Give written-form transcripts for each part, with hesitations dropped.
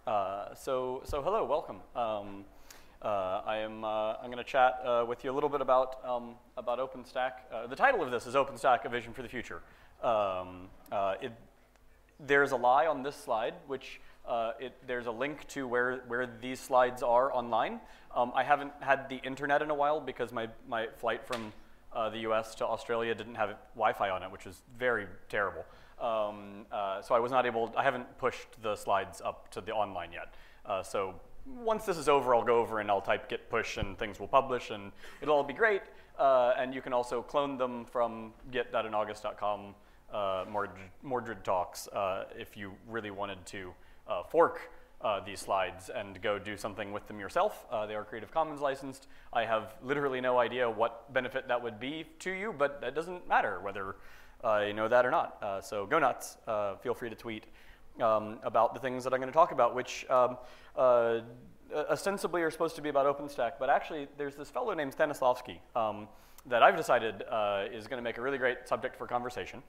So hello, welcome. I'm going to chat with you a little bit about OpenStack. The title of this is OpenStack: A Vision for the Future. There's a lie on this slide, which there's a link to where these slides are online. I haven't had the internet in a while because my flight from the US to Australia didn't have Wi-Fi on it, which is very terrible. So I was not able, I haven't pushed the slides up to the online yet. So once this is over, I'll go over and I'll type git push and things will publish and it'll all be great. And you can also clone them from git.inaugust.com, Mordred Talks, if you really wanted to fork these slides and go do something with them yourself. They are Creative Commons licensed. I have literally no idea what benefit that would be to you, but that doesn't matter whether you know that or not. So go nuts. Feel free to tweet about the things that I'm going to talk about, which ostensibly are supposed to be about OpenStack, but actually there's this fellow named Stanislavsky that I've decided is going to make a really great subject for conversation.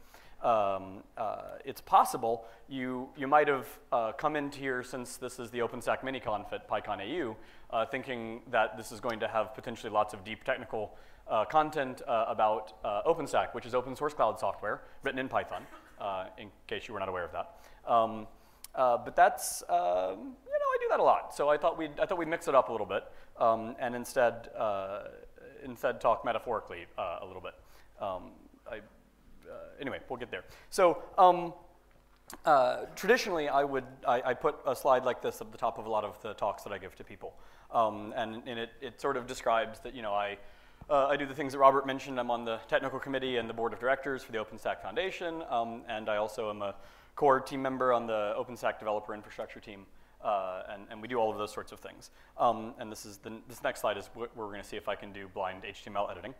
It's possible you might have come into here, since this is the OpenStack mini-conf at PyCon-au, thinking that this is going to have potentially lots of deep technical content about OpenStack, which is open source cloud software written in Python, in case you were not aware of that. But that's, I do that a lot. So I thought we'd mix it up a little bit and instead talk metaphorically a little bit. Anyway, we'll get there. So traditionally, I put a slide like this at the top of a lot of the talks that I give to people, and it sort of describes that I do the things that Robert mentioned. I'm on the technical committee and the board of directors for the OpenStack Foundation, and I also am a core team member on the OpenStack developer infrastructure team, and we do all of those sorts of things. And this next slide is where we're going to see if I can do blind HTML editing.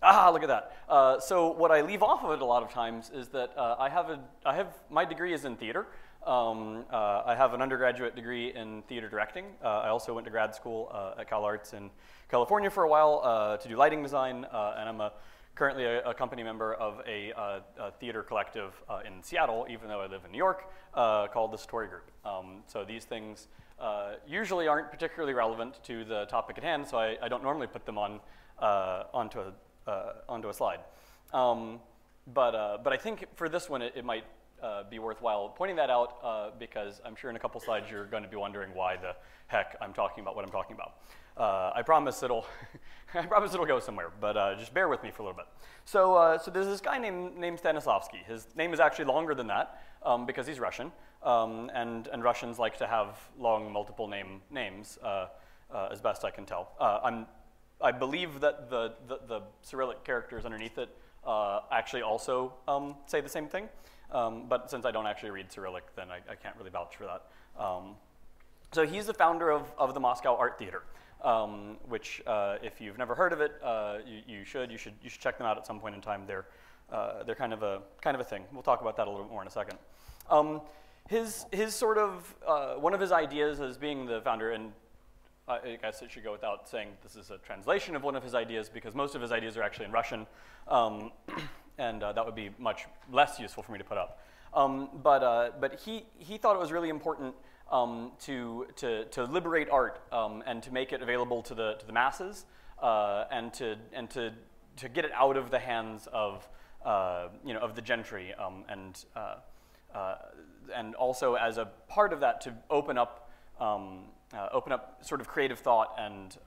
Look at that. So what I leave off of it a lot of times is that my degree is in theater. I have an undergraduate degree in theater directing. I also went to grad school at Cal Arts in California for a while to do lighting design, and I'm currently a company member of a theater collective in Seattle, even though I live in New York, called the Satori Group. So these things usually aren't particularly relevant to the topic at hand, so I don't normally put them onto a slide. But I think for this one, it might be worthwhile pointing that out because I'm sure in a couple slides you're going to be wondering why the heck I'm talking about what I'm talking about. I promise it'll go somewhere, but just bear with me for a little bit. So there's this guy named Stanislavsky. His name is actually longer than that because he's Russian, and Russians like to have long multiple names as best I can tell. I believe that the Cyrillic characters underneath it actually also say the same thing, but since I don't actually read Cyrillic, then I can't really vouch for that. So he's the founder of the Moscow Art Theater, which if you've never heard of it, you should check them out at some point in time. They're kind of a thing. We'll talk about that a little bit more in a second. His sort of one of his ideas as being the founder, and I guess it should go without saying this is a translation of one of his ideas because most of his ideas are actually in Russian, and that would be much less useful for me to put up. But he thought it was really important to liberate art and to make it available to the masses and to get it out of the hands of of the gentry and also as a part of that to open up sort of creative thought and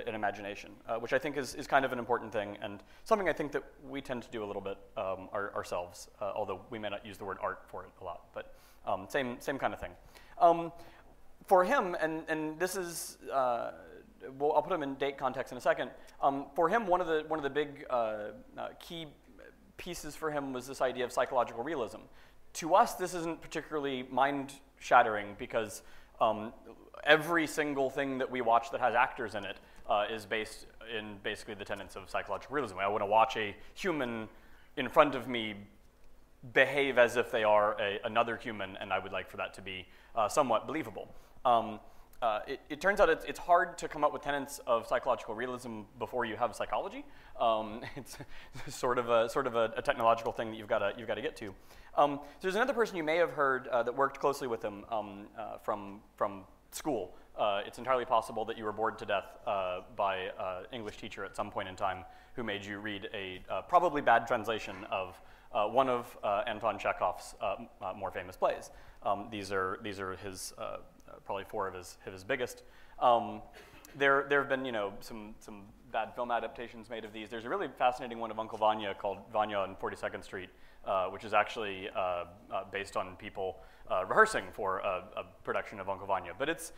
an imagination, which I think is kind of an important thing and something I think that we tend to do a little bit ourselves, although we may not use the word art for it a lot, but same kind of thing. For him, and this is, I'll put him in date context in a second. For him, one of the big key pieces for him was this idea of psychological realism. To us, this isn't particularly mind-shattering because every single thing that we watch that has actors in it is based in basically the tenets of psychological realism. I want to watch a human in front of me behave as if they are another human, and I would like for that to be somewhat believable. it turns out it's hard to come up with tenets of psychological realism before you have psychology. It's sort of a technological thing that you've got to get to. So there's another person you may have heard that worked closely with him from school. It's entirely possible that you were bored to death by an English teacher at some point in time who made you read a probably bad translation of one of Anton Chekhov's more famous plays. These are his probably four of his biggest. There have been some bad film adaptations made of these. There's a really fascinating one of Uncle Vanya called Vanya on 42nd Street, which is actually based on people rehearsing for a production of Uncle Vanya. But it's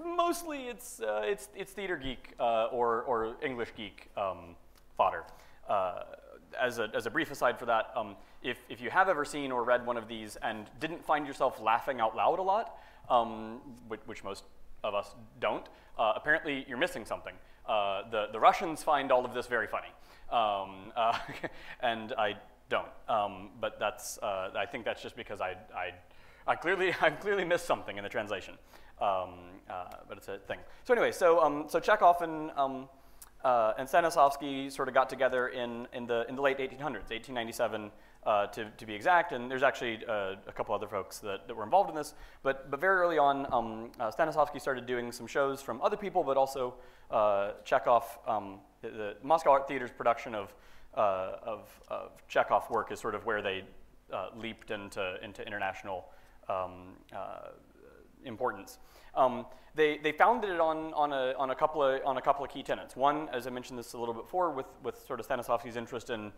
mostly theater geek or English geek fodder. As a brief aside for that, if you have ever seen or read one of these and didn't find yourself laughing out loud a lot, which most of us don't, apparently you're missing something. The Russians find all of this very funny, and I don't. But that's I think that's just because I clearly missed something in the translation. But it's a thing. So anyway, so Chekhov and Stanislavsky sort of got together in the late 1800s, 1897 to be exact, and there's actually a couple other folks that were involved in this, but very early on, Stanislavsky started doing some shows from other people, but also Chekhov, the Moscow Art Theater's production of Chekhov work is sort of where they leaped into international importance. They founded it on a couple of key tenets. One, as I mentioned this a little bit before, with sort of Stanislavsky's interest in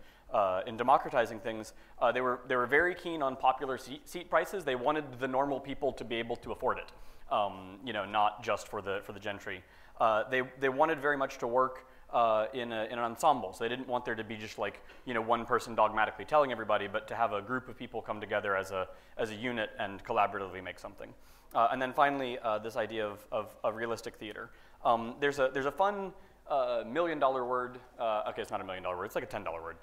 democratizing things, they were very keen on popular seat prices. They wanted the normal people to be able to afford it, not just for the gentry. They wanted very much to work in an ensemble, so they didn't want there to be just like one person dogmatically telling everybody, but to have a group of people come together as a unit and collaboratively make something. And then finally, this idea of realistic theater. There's a fun $1 million word. Okay, it's not $1 million word. It's like a $10 word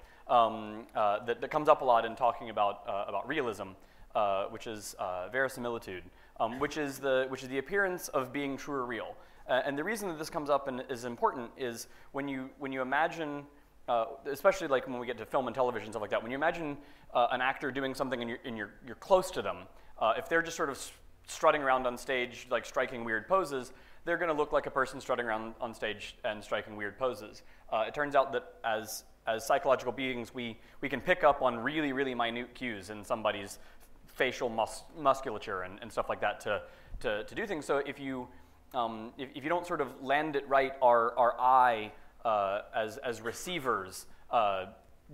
that comes up a lot in talking about realism, which is verisimilitude, which is the appearance of being true or real. And the reason that this comes up and is important is when you imagine, especially like when we get to film and television stuff like that, when you imagine an actor doing something and you're close to them, if they're just sort of strutting around on stage, like striking weird poses, they're going to look like a person strutting around on stage and striking weird poses. It turns out that as psychological beings, we can pick up on really, really minute cues in somebody's facial musculature and stuff like that to do things. So if you don't sort of land it right, our eye as receivers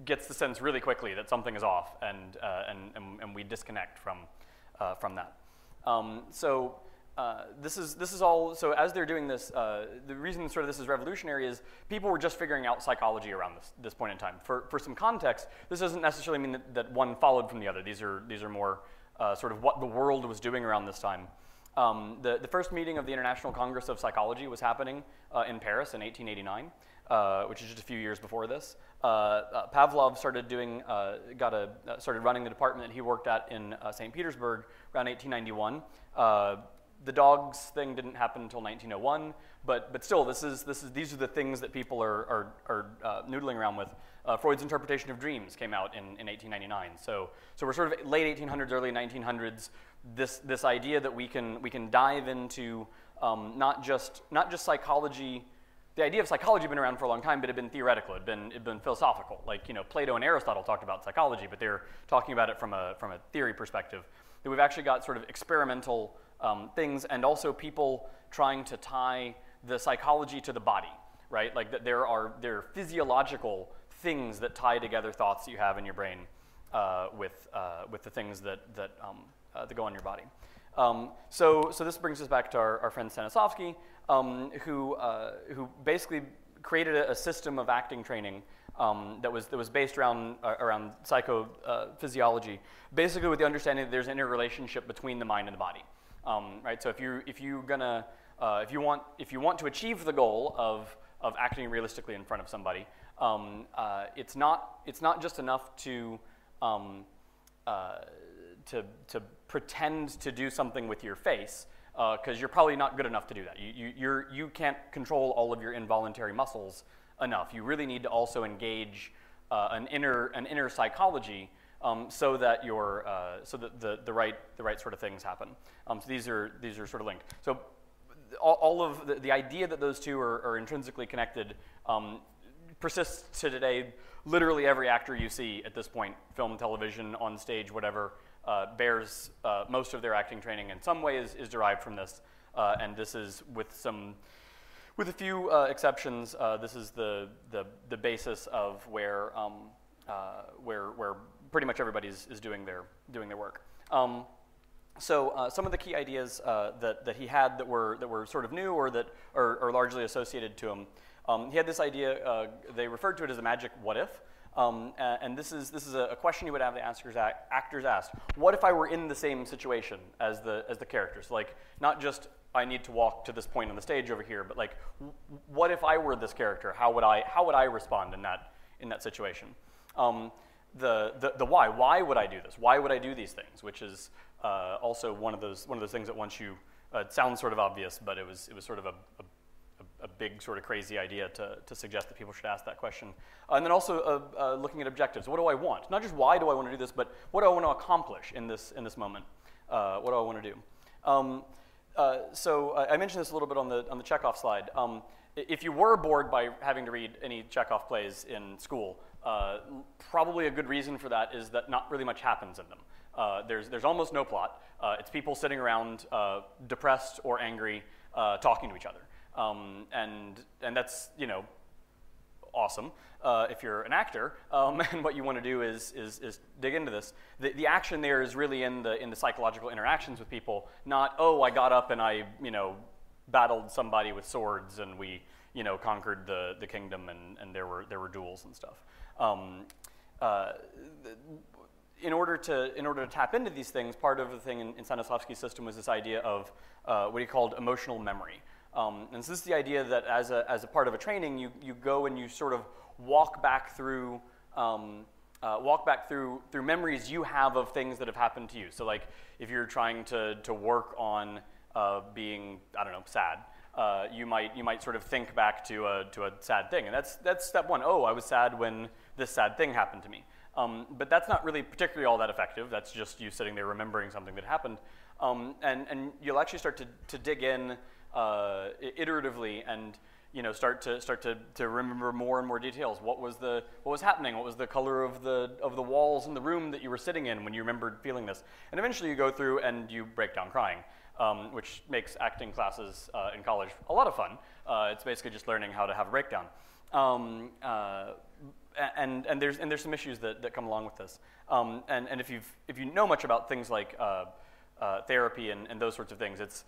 gets the sense really quickly that something is off, and we disconnect from that. This is all. So as they're doing this, the reason sort of this is revolutionary is people were just figuring out psychology around this point in time. For some context, this doesn't necessarily mean that one followed from the other. These are more sort of what the world was doing around this time. The first meeting of the International Congress of Psychology was happening in Paris in 1889, which is just a few years before this. Pavlov started running the department that he worked at in St. Petersburg around 1891. The dogs thing didn't happen until 1901, but still, these are the things that people are noodling around with. Freud's interpretation of dreams came out in 1899. So we're sort of late 1800s, early 1900s. This idea that we can dive into not just psychology. The idea of psychology had been around for a long time, but it had been theoretical. It had been philosophical. Like Plato and Aristotle talked about psychology, but they're talking about it from a theory perspective. That we've actually got sort of experimental things, and also people trying to tie the psychology to the body, right? Like that there are physiological things that tie together thoughts that you have in your brain with the things that go on your body. So this brings us back to our friend Stanislavsky, who basically created a system of acting training that was based around psychophysiology, basically with the understanding that there's an interrelationship between the mind and the body, right? So if you want to achieve the goal of acting realistically in front of somebody, it's not just enough to pretend to do something with your face. because you're probably not good enough to do that. You can't control all of your involuntary muscles enough. You really need to also engage an inner psychology so that the right sort of things happen. So these are sort of linked. So all of the idea that those two are intrinsically connected persists to today. Literally every actor you see at this point, film, television, on stage, whatever, bears most of their acting training in some way is derived from this. And this is with a few exceptions, this is the basis of where pretty much everybody is doing their work. So some of the key ideas that he had that were sort of new or that are largely associated to him. He had this idea. They referred to it as a magic "what if," and this is a question you would have the actors ask. What if I were in the same situation as the characters? So like not just I need to walk to this point on the stage over here, but like what if I were this character? How would I respond in that situation? The why. Why would I do this? Why would I do these things? Which is also one of those things that once you it sounds sort of obvious, but it was sort of a big sort of crazy idea to suggest that people should ask that question. And then also looking at objectives. What do I want? Not just why do I want to do this, but what do I want to accomplish in this moment? What do I want to do? So I mentioned this a little bit on the Chekhov slide. If you were bored by having to read any Chekhov plays in school, probably a good reason for that is that not really much happens in them. There's almost no plot. It's people sitting around depressed or angry talking to each other. And that's, awesome if you're an actor, and what you want to do is dig into this. The action there is really in the psychological interactions with people, not, oh, I got up and I, battled somebody with swords and we, conquered the kingdom and there were duels and stuff. In order to tap into these things, part of the thing in Stanislavsky's system was this idea of what he called emotional memory. And so this is the idea that as a part of a training, you go and you sort of walk back through memories you have of things that have happened to you. So like if you're trying to work on being, I don't know, sad, you might sort of think back to a sad thing, and that's step one. Oh, I was sad when this sad thing happened to me. But that's not really particularly all that effective. That's just you sitting there remembering something that happened, and you'll actually start to dig in iteratively and start to remember more and more details. What was happening? What was the color of the walls in the room that you were sitting in when you remembered feeling this? And eventually you go through and you break down crying, which makes acting classes in college a lot of fun. It's basically just learning how to have a breakdown. And there's some issues that come along with this. And if you know much about things like therapy and those sorts of things, it's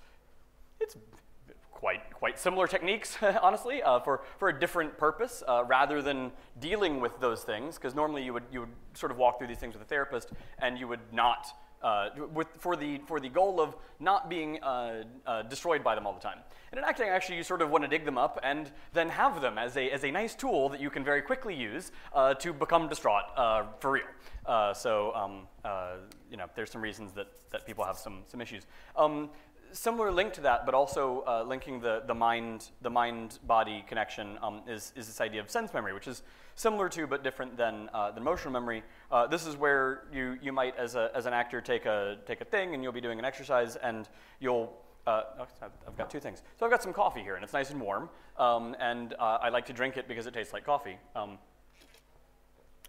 quite similar techniques, honestly, for a different purpose, rather than dealing with those things, because normally you would sort of walk through these things with a therapist, and you would not, for the goal of not being destroyed by them all the time. And in acting, actually, you sort of want to dig them up and then have them as a nice tool that you can very quickly use to become distraught for real. So there's some reasons that people have some issues. Similar link to that, but also linking the mind-body connection is this idea of sense memory, which is similar to but different than emotional memory. This is where you might, as an actor, take a thing and you'll be doing an exercise and you'll. I've got two things. So I've got some coffee here and it's nice and warm, and I like to drink it because it tastes like coffee.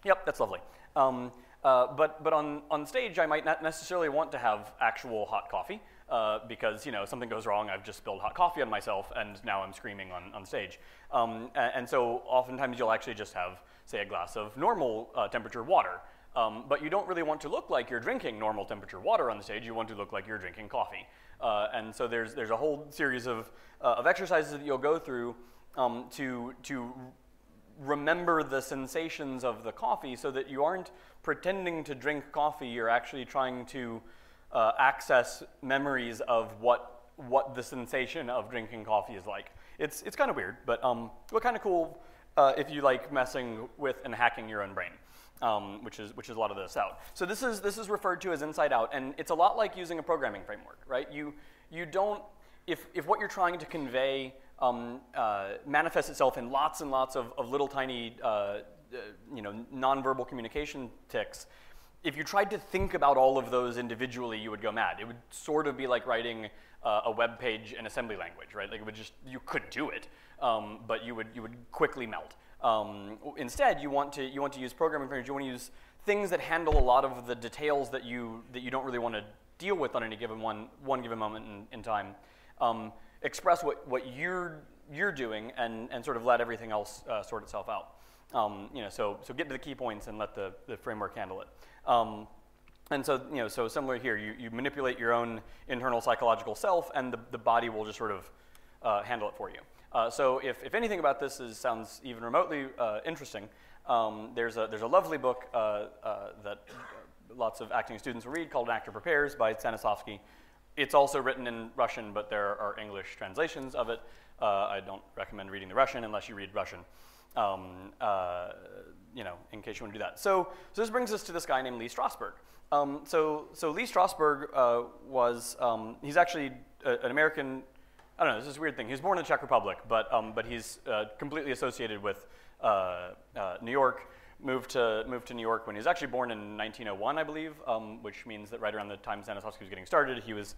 Yep, that's lovely. But on stage, I might not necessarily want to have actual hot coffee. Because something goes wrong, I've just spilled hot coffee on myself, and now I'm screaming on stage. And so oftentimes you'll actually just have, say, a glass of normal temperature water. But you don't really want to look like you're drinking normal temperature water on the stage. You want to look like you're drinking coffee. And so there's a whole series of exercises that you'll go through to remember the sensations of the coffee, so that you aren't pretending to drink coffee. You're actually trying to access memories of what the sensation of drinking coffee is like. It's kind of weird, but kind of cool if you like messing with and hacking your own brain, which is a lot of this out. So this is referred to as inside out, and it's a lot like using a programming framework, right? you don't, if what you're trying to convey manifests itself in lots and lots of little tiny, nonverbal communication tics, if you tried to think about all of those individually, you would go mad. It would sort of be like writing a web page in assembly language, right? Like it would just, you could do it, but you would quickly melt. Instead, you want to use programming frameworks. You want to use things that handle a lot of the details that you don't really want to deal with on any given one given moment in time. Express what you're doing and sort of let everything else sort itself out. So get to the key points and let the framework handle it. And so, so similar here, you manipulate your own internal psychological self, and the body will just sort of handle it for you. So if anything about this sounds even remotely interesting, there's a lovely book that lots of acting students will read called An Actor Prepares by Stanislavsky. It's also written in Russian, but there are English translations of it. I don't recommend reading the Russian unless you read Russian. In case you want to do that. So this brings us to this guy named Lee Strasberg. So Lee Strasberg he's actually an American. I don't know. This is a weird thing. He was born in the Czech Republic, but he's completely associated with New York. Moved to New York when he was actually born in 1901, I believe, which means that right around the time Stanislavsky was getting started, he was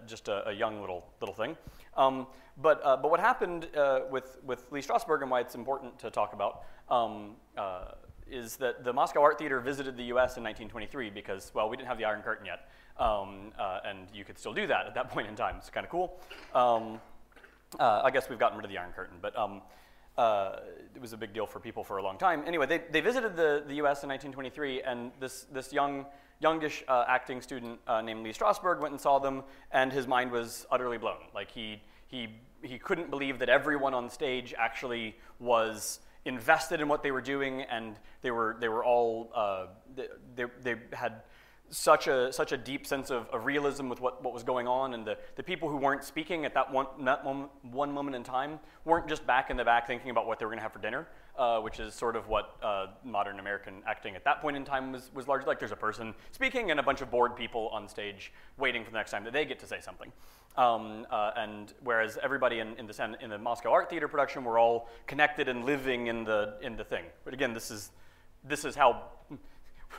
just a young little thing. But what happened with Lee Strasberg and why it's important to talk about is that the Moscow Art Theater visited the U.S. in 1923 because, well, we didn't have the Iron Curtain yet, and you could still do that at that point in time. It's kind of cool. I guess we've gotten rid of the Iron Curtain, but it was a big deal for people for a long time. Anyway, they visited the U.S. in 1923, and this youngish acting student named Lee Strasberg went and saw them, and his mind was utterly blown. Like he couldn't believe that everyone on stage actually was invested in what they were doing, and they were all they had such a deep sense of realism with what was going on, and the people who weren't speaking at that one moment in time weren't just back in the back thinking about what they were going to have for dinner, which is sort of what modern American acting at that point in time was largely like. There's a person speaking and a bunch of bored people on stage waiting for the next time that they get to say something. And whereas everybody in the Moscow Art Theater production were all connected and living in the thing. But again, this is how.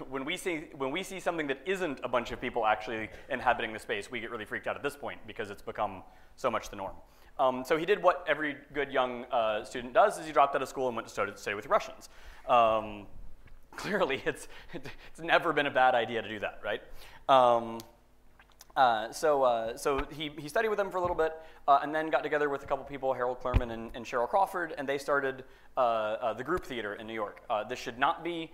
When we see something that isn't a bunch of people actually inhabiting the space, we get really freaked out at this point because it's become so much the norm. So he did what every good young student does: is he dropped out of school and went to stay with Russians. Clearly, it's never been a bad idea to do that, right? So he studied with them for a little bit, and then got together with a couple people, Harold Klerman and Cheryl Crawford, and they started the Group Theater in New York. This should not be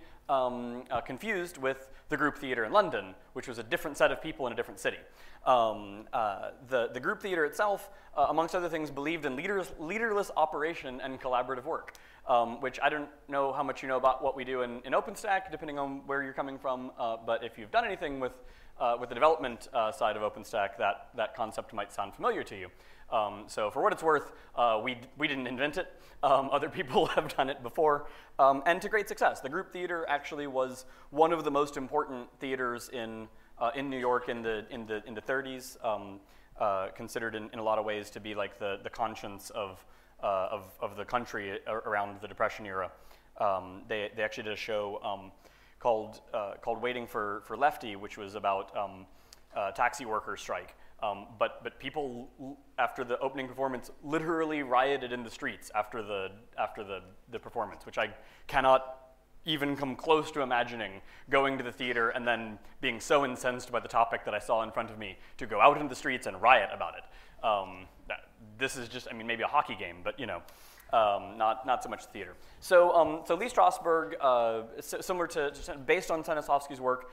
confused with the Group Theater in London, which was a different set of people in a different city. The Group Theater itself, amongst other things, believed in leaderless operation and collaborative work, which I don't know how much you know about what we do in OpenStack, depending on where you're coming from, but if you've done anything with the development side of OpenStack, that concept might sound familiar to you. So for what it's worth, we didn't invent it. Other people have done it before, and to great success. The Group Theater actually was one of the most important theaters in New York in the 30s, considered in a lot of ways to be like the conscience of the country around the Depression era. They actually did a show called Waiting for Lefty, which was about taxi workers' strike. But people after the opening performance literally rioted in the streets after the performance, which I cannot even come close to imagining going to the theater and then being so incensed by the topic that I saw in front of me to go out into the streets and riot about it. This is just, maybe a hockey game, but not so much theater. So Lee Strasberg, similar to based on Stanislavsky's work,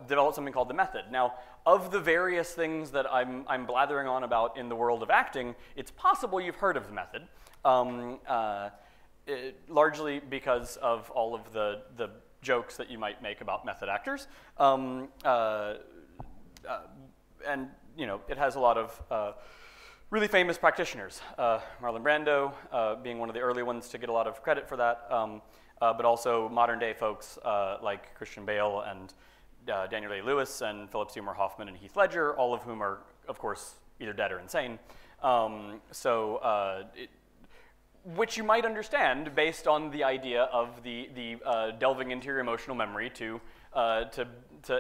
developed something called the method. Now, of the various things that I'm blathering on about in the world of acting, it's possible you've heard of the method, largely because of all of the jokes that you might make about method actors, and it has a lot of really famous practitioners, Marlon Brando being one of the early ones to get a lot of credit for that, but also modern day folks like Christian Bale and Daniel Day-Lewis and Philip Seymour Hoffman and Heath Ledger, all of whom are, of course, either dead or insane. Which you might understand based on the idea of the delving into your emotional memory to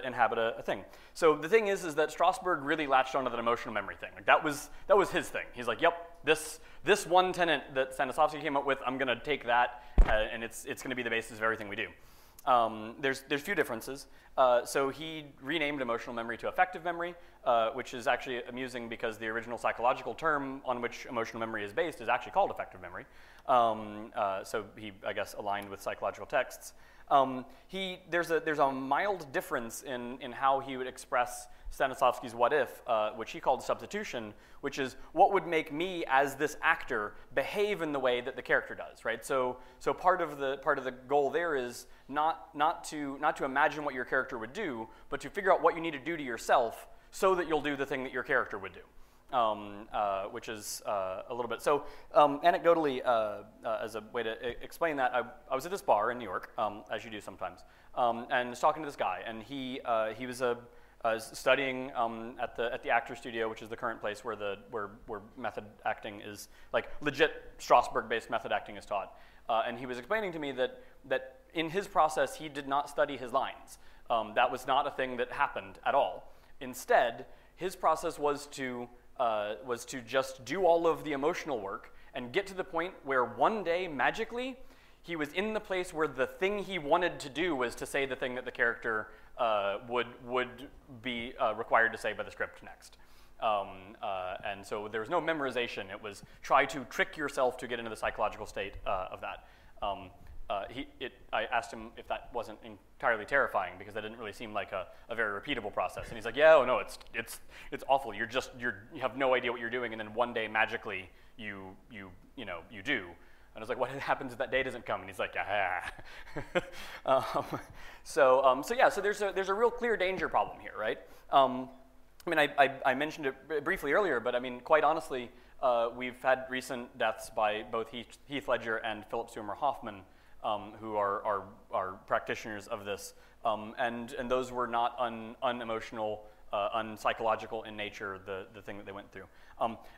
inhabit a thing. So the thing is that Strasberg really latched onto that emotional memory thing. Like that was his thing. He's like, yep, this one tenet that Stanislavsky came up with, I'm going to take that, and it's going to be the basis of everything we do. There's a few differences. So he renamed emotional memory to affective memory, which is actually amusing because the original psychological term on which emotional memory is based is actually called affective memory. So he, I guess, aligned with psychological texts. There's a mild difference in how he would express Stanislavsky's what if, which he called substitution, which is what would make me as this actor behave in the way that the character does, right? So part of the goal there is not to imagine what your character would do, but to figure out what you need to do to yourself so that you'll do the thing that your character would do. Which is a little bit. So anecdotally, as a way to explain that, I was at this bar in New York, as you do sometimes, and was talking to this guy, and he was studying at the Actors Studio, which is the current place where method acting is, like legit Strasberg-based method acting is taught. And he was explaining to me that in his process he did not study his lines. That was not a thing that happened at all. Instead, his process was to just do all of the emotional work and get to the point where one day, magically, he was in the place where the thing he wanted to do was to say the thing that the character would be required to say by the script next. And so there was no memorization. It was try to trick yourself to get into the psychological state of that. I asked him if that wasn't entirely terrifying because that didn't really seem like a very repeatable process. And he's like, yeah, oh no, it's awful. You have no idea what you're doing, and then one day magically you do. And I was like, what happens if that day doesn't come? And he's like, So there's a real clear danger problem here, right? I mentioned it briefly earlier, but I mean, quite honestly, we've had recent deaths by both Heath Ledger and Philip Seymour Hoffman, who are practitioners of this, and those were not unemotional, unpsychological in nature, the thing that they went through.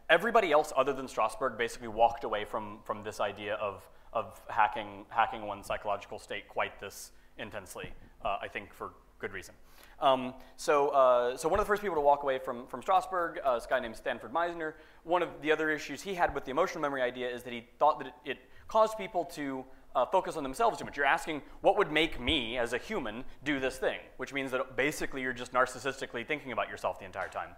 Everybody else other than Strasberg basically walked away from this idea of hacking one's psychological state quite this intensely, I think for good reason. So one of the first people to walk away from Strasberg, this guy named Stanford Meisner, one of the other issues he had with the emotional memory idea is that he thought that it caused people to focus on themselves too much. You're asking, what would make me as a human do this thing? Which means that basically you're just narcissistically thinking about yourself the entire time.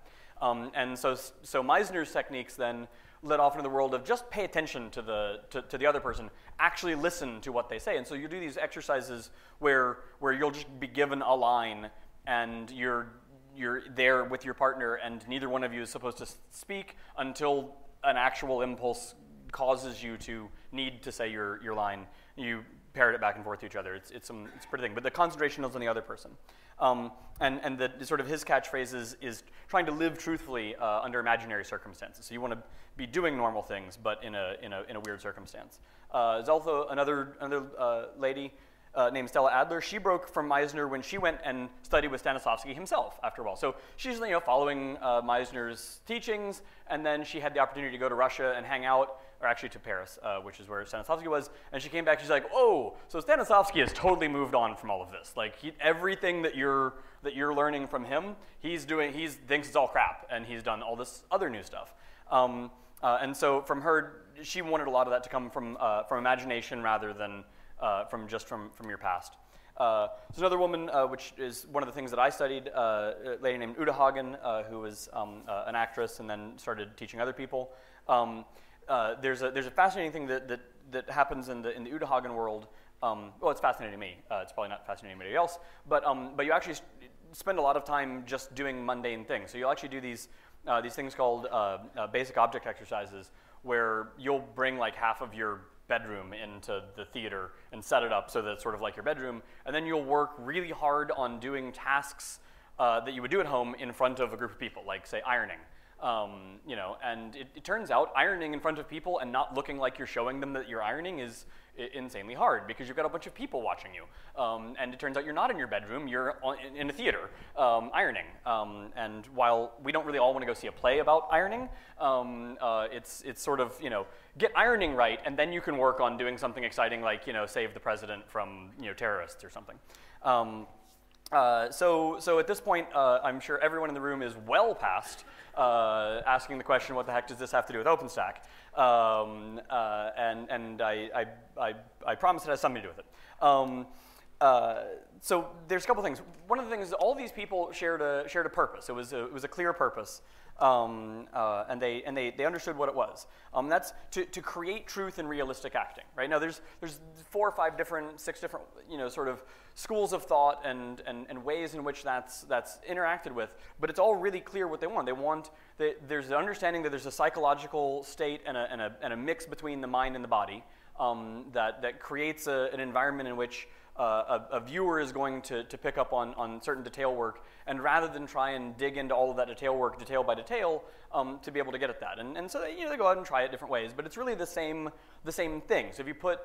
And so Meisner's techniques then led off into the world of just pay attention to the other person, actually listen to what they say. And so you do these exercises where you'll just be given a line and you're there with your partner and neither one of you is supposed to speak until an actual impulse causes you to need to say your line. You parrot it back and forth to each other. It's a pretty thing. But the concentration is on the other person. And the sort of his catchphrase is trying to live truthfully under imaginary circumstances. So you want to be doing normal things, but in a weird circumstance. There's also another lady named Stella Adler. She broke from Meisner when she went and studied with Stanislavsky himself after a while. So she's following Meisner's teachings, and then she had the opportunity to go to Russia and hang out, or actually to Paris, which is where Stanislavsky was, and she came back, she's like, oh, so Stanislavsky has totally moved on from all of this. Like, everything that you're learning from him, he thinks it's all crap, and he's done all this other new stuff. And so from her, she wanted a lot of that to come from imagination rather than from your past. There's another woman, which is one of the things that I studied, a lady named Uta Hagen, who was an actress and then started teaching other people. There's a fascinating thing that happens in the Uta Hagen world. Well, it's fascinating to me. It's probably not fascinating to anybody else. But you actually spend a lot of time just doing mundane things. So you'll actually do these things called basic object exercises, where you'll bring like half of your bedroom into the theater and set it up so that it's sort of like your bedroom, and then you'll work really hard on doing tasks that you would do at home in front of a group of people, like say ironing. You know, and it turns out ironing in front of people and not looking like you're showing them that you're ironing is insanely hard because you've got a bunch of people watching you. And it turns out you're not in your bedroom, you're in a theater ironing. And while we don't really all want to go see a play about ironing, it's sort of, you know, get ironing right and then you can work on doing something exciting like, you know, save the president from, you know, terrorists or something. So at this point, I'm sure everyone in the room is well past asking the question, what the heck does this have to do with OpenStack? And I promise it has something to do with it. So there's a couple things. One of the things is all these people shared a purpose. It was a clear purpose, and they understood what it was. That's to create truth in realistic acting. Right now, there's 4 or 5 different, 6 different, you know, sort of schools of thought and ways in which that's interacted with. But it's all really clear what they want. There's an understanding that there's a psychological state and a mix between the mind and the body that creates an environment in which a viewer is going to pick up on certain detail work, and rather than try and dig into all of that detail work detail by detail, to be able to get at that. And so they, you know, they go out and try it different ways, but it's really the same thing. So if you put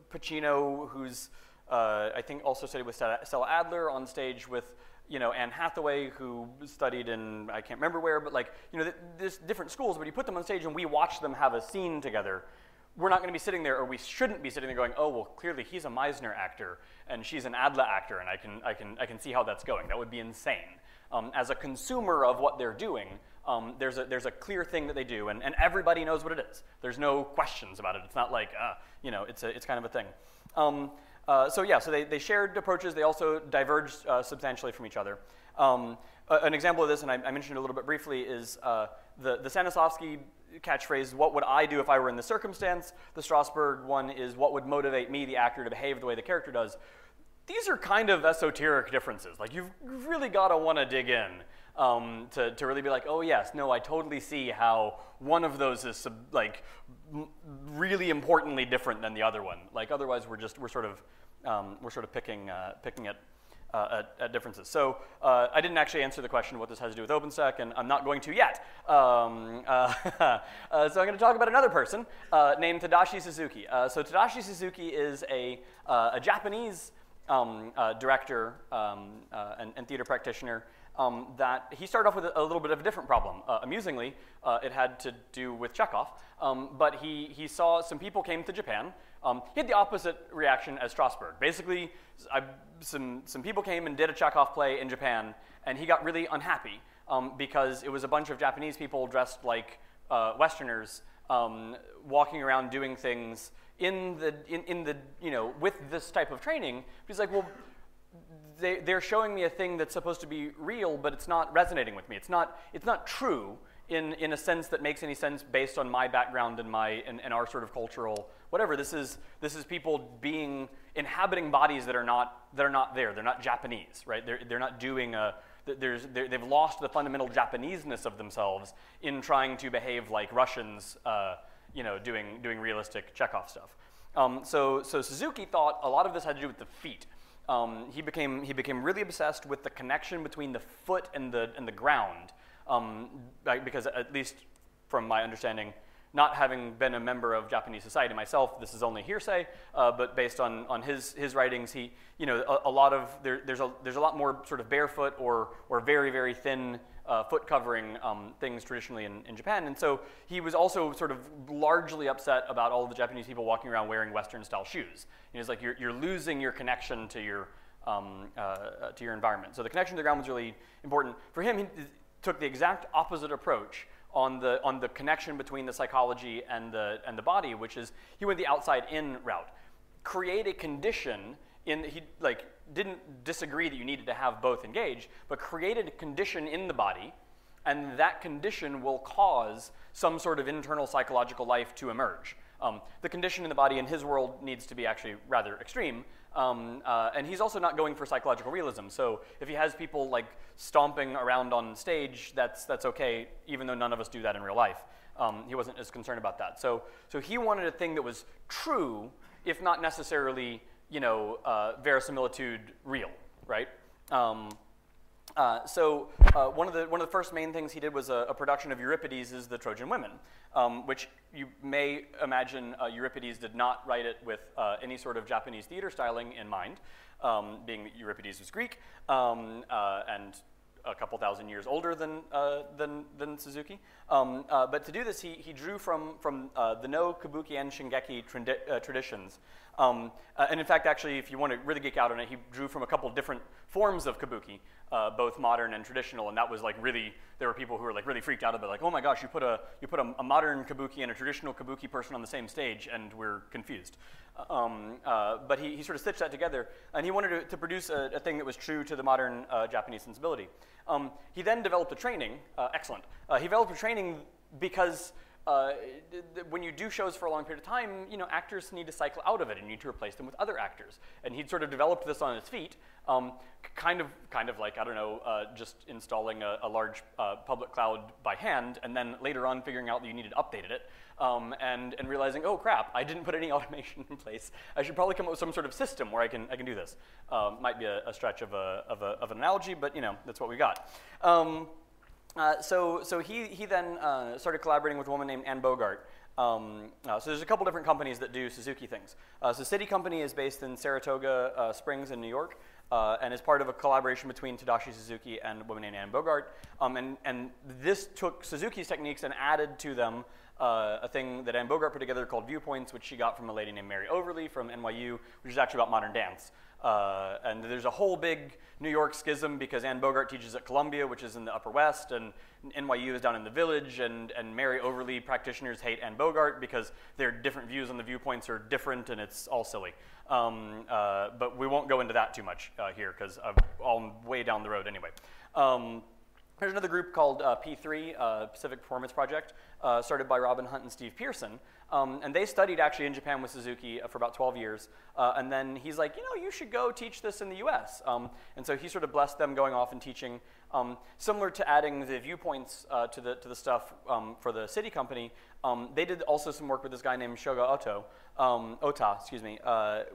Pacino, who's I think also studied with Stella Adler, on stage with, you know, Anne Hathaway, who studied in, I can't remember where, but like, you know, there's different schools, but you put them on stage and we watch them have a scene together, we're not going to be sitting there, or we shouldn't be sitting there going, oh, well, clearly he's a Meisner actor and she's an Adler actor, and I can see how that's going. That would be insane. As a consumer of what they're doing, there's a clear thing that they do, and everybody knows what it is. There's no questions about it. It's not like, you know, it's kind of a thing. So they shared approaches. They also diverged substantially from each other. An example of this, and I mentioned it a little bit briefly, is the Stanislavsky catchphrase, what would I do if I were in this circumstance? The Strasberg one is, what would motivate me, the actor, to behave the way the character does? These are kind of esoteric differences. Like, you've really got to want to dig in to really be like, oh yes, no, I totally see how one of those is really importantly different than the other one. Like, otherwise we're sort of picking at differences. So I didn't actually answer the question what this has to do with OpenStack, and I'm not going to yet. So I'm going to talk about another person named Tadashi Suzuki. So Tadashi Suzuki is a Japanese director and theater practitioner that he started off with a little bit of a different problem. Amusingly, it had to do with Chekhov, but he saw some people came to Japan. He had the opposite reaction as Strasberg. Basically, some people came and did a Chekhov play in Japan, and he got really unhappy because it was a bunch of Japanese people dressed like Westerners walking around doing things in the you know, with this type of training. He's like, well, they're showing me a thing that's supposed to be real, but it's not resonating with me. It's not true in a sense that makes any sense based on my background and our sort of cultural whatever. This is people inhabiting bodies that are not there. They're not Japanese, right? They're not doing they've lost the fundamental Japaneseness of themselves in trying to behave like Russians, you know, doing realistic Chekhov stuff. So Suzuki thought a lot of this had to do with the feet. He became really obsessed with the connection between the foot and the ground, because at least from my understanding, not having been a member of Japanese society myself, this is only hearsay. But based on his writings, he, you know, there's a lot more sort of barefoot or very, very thin foot covering things traditionally in Japan, and so he was also sort of largely upset about all of the Japanese people walking around wearing Western style shoes. You know, it's like you're losing your connection to your environment. So the connection to the ground was really important for him. He took the exact opposite approach on the connection between the psychology and the body, which is he went the outside in route. Create a condition he didn't disagree that you needed to have both engaged, but created a condition in the body, and that condition will cause some sort of internal psychological life to emerge. The condition in the body in his world needs to be actually rather extreme, and he's also not going for psychological realism. So if he has people like stomping around on stage, that's okay, even though none of us do that in real life. He wasn't as concerned about that. So he wanted a thing that was true, if not necessarily, you know, verisimilitude real, right? One of the first main things he did was a production of Euripides' The Trojan Women, which you may imagine Euripides did not write it with any sort of Japanese theater styling in mind, being that Euripides was Greek and a couple thousand years older than Suzuki. But to do this, he drew from the No, Kabuki, and Shingeki traditions. And in fact, actually, if you want to really geek out on it, he drew from a couple different forms of kabuki, both modern and traditional, and that was like really, there were people who were like really freaked out about it, like, oh my gosh, you put a modern kabuki and a traditional kabuki person on the same stage, and we're confused. But he sort of stitched that together, and he wanted to produce a thing that was true to the modern Japanese sensibility. He then developed a training, excellent. He developed a training because when you do shows for a long period of time, you know, actors need to cycle out of it and you need to replace them with other actors. And he'd sort of developed this on his feet, kind of like, I don't know, just installing a large public cloud by hand, and then later on figuring out that you needed to update it, and realizing, oh crap, I didn't put any automation in place. I should probably come up with some sort of system where I can do this. Might be a stretch of an analogy, but you know, that's what we got. So he then started collaborating with a woman named Anne Bogart. So there's a couple different companies that do Suzuki things. So City Company is based in Saratoga Springs in New York, and is part of a collaboration between Tadashi Suzuki and a woman named Anne Bogart. And this took Suzuki's techniques and added to them a thing that Anne Bogart put together called Viewpoints, which she got from a lady named Mary Overly from NYU, which is actually about modern dance. And there's a whole big New York schism because Anne Bogart teaches at Columbia, which is in the Upper West, and NYU is down in the Village, and Mary Overly practitioners hate Anne Bogart because their different views on the viewpoints are different, and it's all silly. But we won't go into that too much here because I'm way down the road anyway. There's another group called P3, Pacific Performance Project, started by Robin Hunt and Steve Pearson. And they studied actually in Japan with Suzuki for about 12 years. And then he's like, you know, you should go teach this in the US. And so he sort of blessed them going off and teaching. Similar to adding the viewpoints to the stuff for the City Company, they did also some work with this guy named Shoga Ota,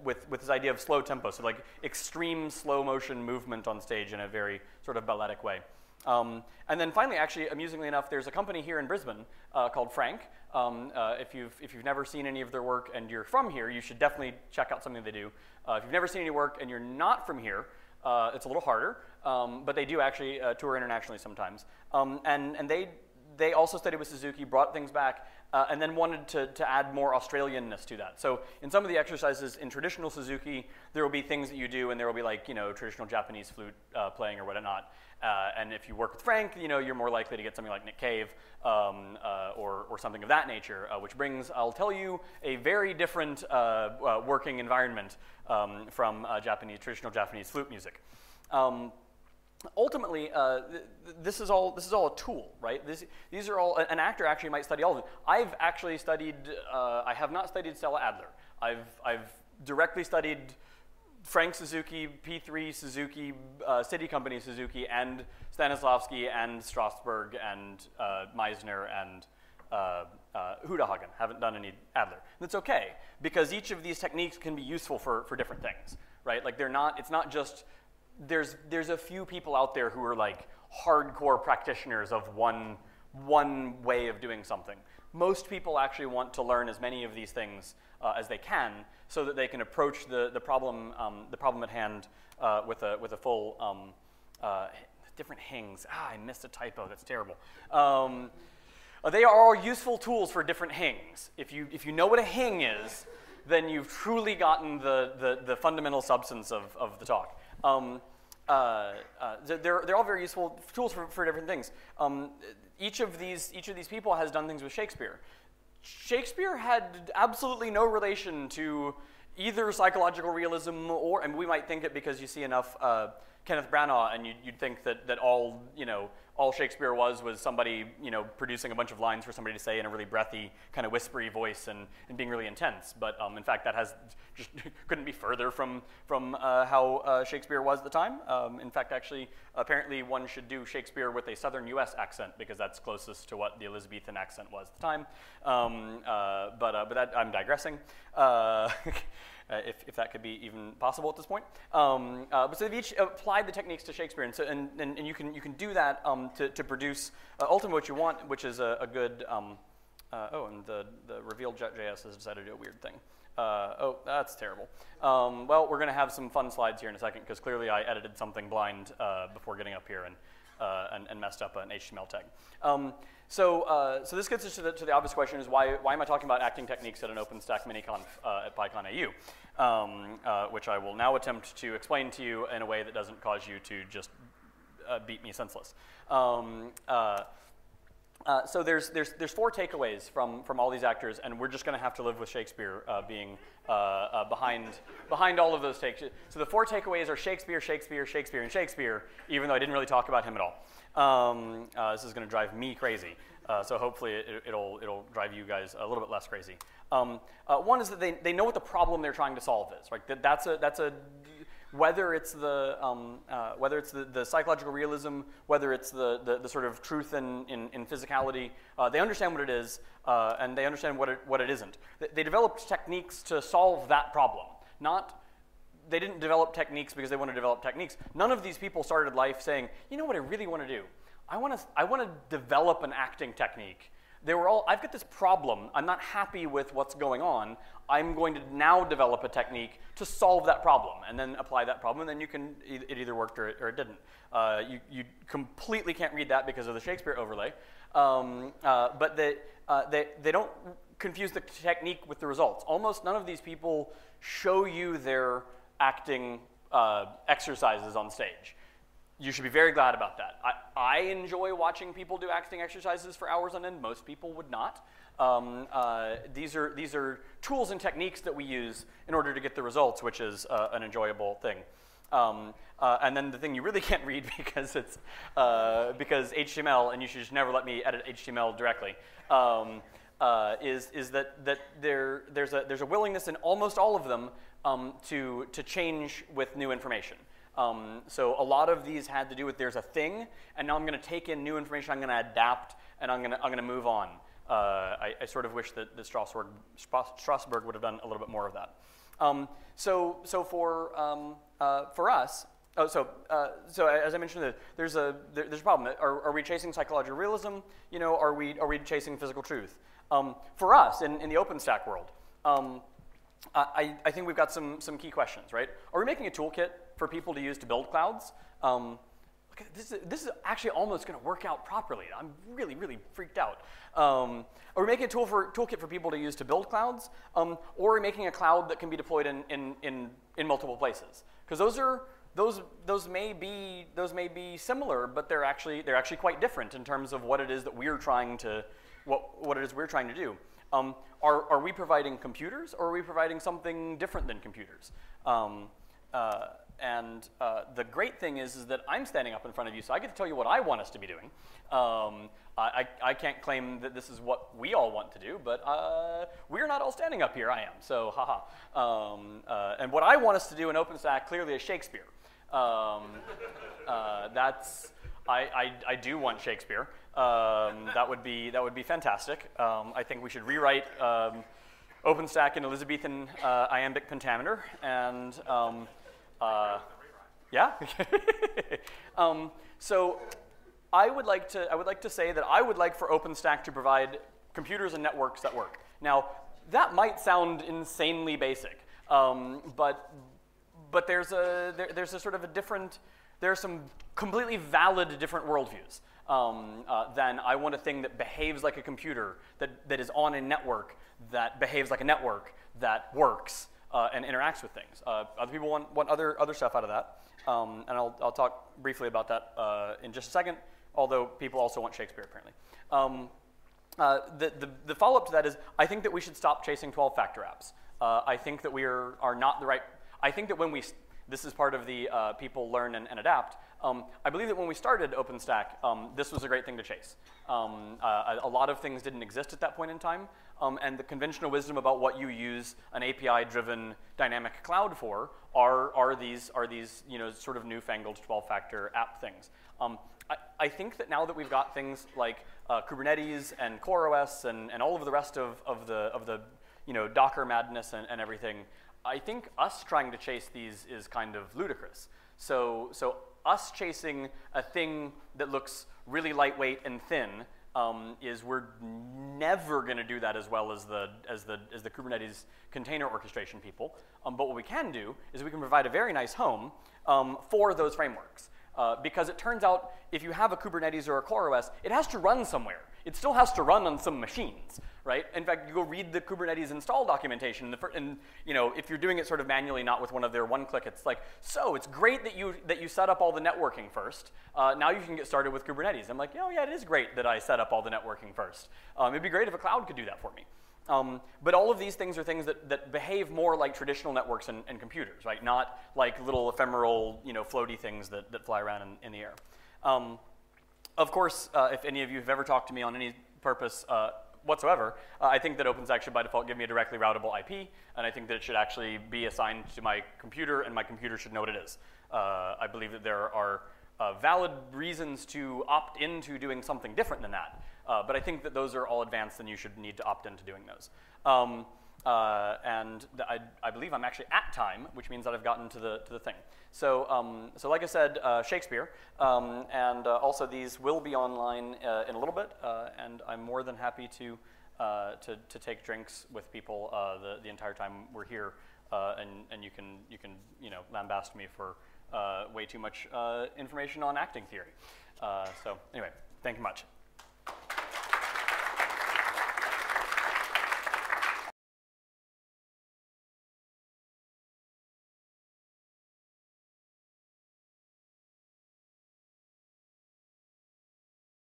with this idea of slow tempo, so like extreme slow motion movement on stage in a very sort of balletic way. And then finally, actually, amusingly enough, there's a company here in Brisbane called Frank. If you've never seen any of their work and you're from here, you should definitely check out something they do. If you've never seen any work and you're not from here, it's a little harder, but they do actually tour internationally sometimes. And they also studied with Suzuki, brought things back, and then wanted to add more Australianness to that. So in some of the exercises in traditional Suzuki, there will be things that you do, and there will be like, you know, traditional Japanese flute playing or whatnot. And if you work with Frank, you know, you're more likely to get something like Nick Cave or something of that nature, which brings, I'll tell you, a very different working environment from traditional Japanese flute music. Ultimately, this is all a tool, right? These are all, an actor actually might study all of them. I've actually studied, I have not studied Stella Adler. I've directly studied Frank Suzuki, P3 Suzuki, City Company Suzuki, and Stanislavsky, and Strasberg, and Meisner, and Hudahagen. Haven't done any Adler. And that's okay, because each of these techniques can be useful for different things, right? Like it's not just, there's a few people out there who are like hardcore practitioners of one way of doing something. Most people actually want to learn as many of these things as they can, so that they can approach the problem at hand with a full different hings. I missed a typo. That's terrible. They are all useful tools for different hings. If you know what a hing is, then you've truly gotten the fundamental substance of the talk. They're all very useful tools for different things. Each of these people has done things with Shakespeare. Shakespeare had absolutely no relation to either psychological realism and we might think it because you see enough Kenneth Branagh, and you'd think that all Shakespeare was somebody, producing a bunch of lines for somebody to say in a really breathy, kind of whispery voice and being really intense. But in fact, that just couldn't be further from how Shakespeare was at the time. In fact, actually, apparently one should do Shakespeare with a Southern U.S. accent because that's closest to what the Elizabethan accent was at the time. But I'm digressing. if that could be even possible at this point. But so they've each applied the techniques to Shakespeare, and so and you can do that to produce ultimately what you want, which is a good. Oh, and the reveal.js has decided to do a weird thing. Oh, that's terrible. Well, we're going to have some fun slides here in a second, because clearly I edited something blind before getting up here and messed up an HTML tag. So this gets us to the obvious question: is why am I talking about acting techniques at an OpenStack miniconf at PyCon.au, which I will now attempt to explain to you in a way that doesn't cause you to just beat me senseless. So there's 4 takeaways from all these actors, and we're just going to have to live with Shakespeare being behind all of those takes. So the 4 takeaways are Shakespeare, Shakespeare, Shakespeare, and Shakespeare, even though I didn't really talk about him at all. This is going to drive me crazy, so hopefully it'll drive you guys a little bit less crazy. One is that they know what the problem they're trying to solve is. Right? That's a whether it's the psychological realism, whether it's the sort of truth in physicality, they understand what it is, and they understand what it isn't. They developed techniques to solve that problem. They didn't develop techniques because they want to develop techniques. None of these people started life saying, you know what I really want to do? I want to develop an acting technique. They were all, I've got this problem. I'm not happy with what's going on. I'm going to now develop a technique to solve that problem, and then apply that problem, and then you can, it either worked or it didn't. You completely can't read that because of the Shakespeare overlay, but they don't confuse the technique with the results. Almost none of these people show you their acting exercises on stage. You should be very glad about that. I enjoy watching people do acting exercises for hours on end. Most people would not. These are tools and techniques that we use in order to get the results, which is an enjoyable thing. And then the thing you really can't read because it's because HTML, and you should just never let me edit HTML directly, is that there's a willingness in almost all of them to change with new information. So a lot of these had to do with there's a thing, and now I'm going to take in new information, I'm going to adapt, and I'm going to move on. I sort of wish that Strasberg would have done a little bit more of that. So for us, so as I mentioned, there's a problem. Are we chasing psychological realism? You know, are we chasing physical truth? For us in the OpenStack world, I think we've got some key questions, right? Are we making a toolkit for people to use to build clouds? This is actually almost going to work out properly. I'm really, really freaked out. Are we making a toolkit for people to use to build clouds? Or are we making a cloud that can be deployed in multiple places? Because those may be similar, but they're actually quite different in terms of what it is that we're trying to do. Are we providing computers, or are we providing something different than computers? And the great thing is that I'm standing up in front of you, so I get to tell you what I want us to be doing. I can't claim that this is what we all want to do, but we're not all standing up here. I am, so haha. And what I want us to do in OpenStack clearly is Shakespeare. I do want Shakespeare. That would be fantastic. I think we should rewrite OpenStack in Elizabethan iambic pentameter, and yeah. So I would like to say that I would like for OpenStack to provide computers and networks that work. Now that might sound insanely basic, but there's a sort of a different. There are some completely valid different worldviews than I want a thing that behaves like a computer, that is on a network, that behaves like a network, that works and interacts with things. Other people want other stuff out of that, and I'll talk briefly about that in just a second, although people also want Shakespeare apparently. The follow-up to that is I think that we should stop chasing 12-factor apps. I think that we are not the right. I think that when we this is part of the people learn and adapt. I believe that when we started OpenStack, this was a great thing to chase. A lot of things didn't exist at that point in time, and the conventional wisdom about what you use an API-driven dynamic cloud for are these sort of newfangled 12-factor app things. I think that now that we've got things like Kubernetes and CoreOS and all of the rest of the Docker madness and everything, I think us trying to chase these is kind of ludicrous. So us chasing a thing that looks really lightweight and thin is we're never going to do that as well as the Kubernetes container orchestration people. But what we can do is we can provide a very nice home for those frameworks. Because it turns out if you have a Kubernetes or a CoreOS, it has to run somewhere. It still has to run on some machines, right? In fact, you go read the Kubernetes install documentation, and you know, if you're doing it sort of manually, not with one of their one-click, it's like, so it's great that you set up all the networking first. Now you can get started with Kubernetes. I'm like, oh yeah, it is great that I set up all the networking first. It'd be great if a cloud could do that for me. But all of these things are things that behave more like traditional networks and computers, right? Not like little ephemeral, you know, floaty things that fly around in the air. Of course, if any of you have ever talked to me on any purpose whatsoever, I think that OpenStack should by default give me a directly routable IP, and I think that it should actually be assigned to my computer, and my computer should know what it is. I believe that there are valid reasons to opt into doing something different than that. But I think that those are all advanced, and you should need to opt into doing those. And I believe I'm actually at time, which means that I've gotten to the thing. So like I said, Shakespeare, and also these will be online in a little bit, and I'm more than happy to take drinks with people the entire time we're here, and you can lambast me for way too much information on acting theory. So anyway, thank you much.